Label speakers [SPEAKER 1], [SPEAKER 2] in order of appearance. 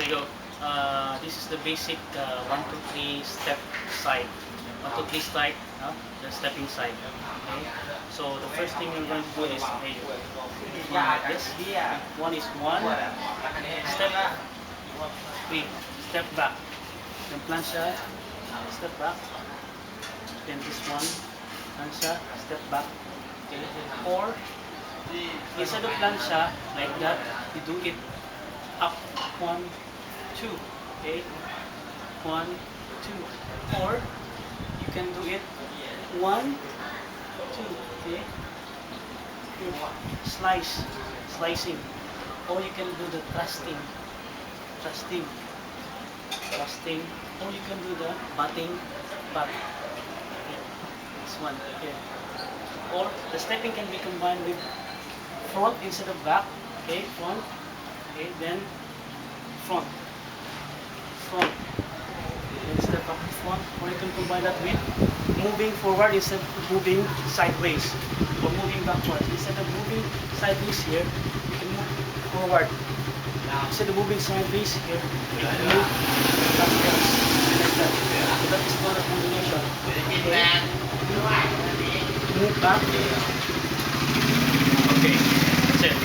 [SPEAKER 1] you go. This is the basic 1, 2, 3 step side. 1, 2, 3 step, the stepping side. Okay. So the first thing you're going to do is this. One is 1 step, 3 step back. Then plancha, step back. Then this one, plancha, step back. Okay. Or instead of plancha like that, you do it up 1, 2. Okay. 1, 2. Or you can do it 1, 2. Okay. Slicing. Or you can do the thrusting. Or you can do the batting. Okay. This one. Okay. Or the stepping can be combined with front instead of back. Okay, front. Okay, then front. Then step up to front. Or you can combine that with moving forward instead of moving sideways. Or moving backwards. Instead of moving sideways here, you can move forward. Instead of moving sideways here, you can move backwards. Like that. So that is called a combination. Okay. Move back. Okay, that's it.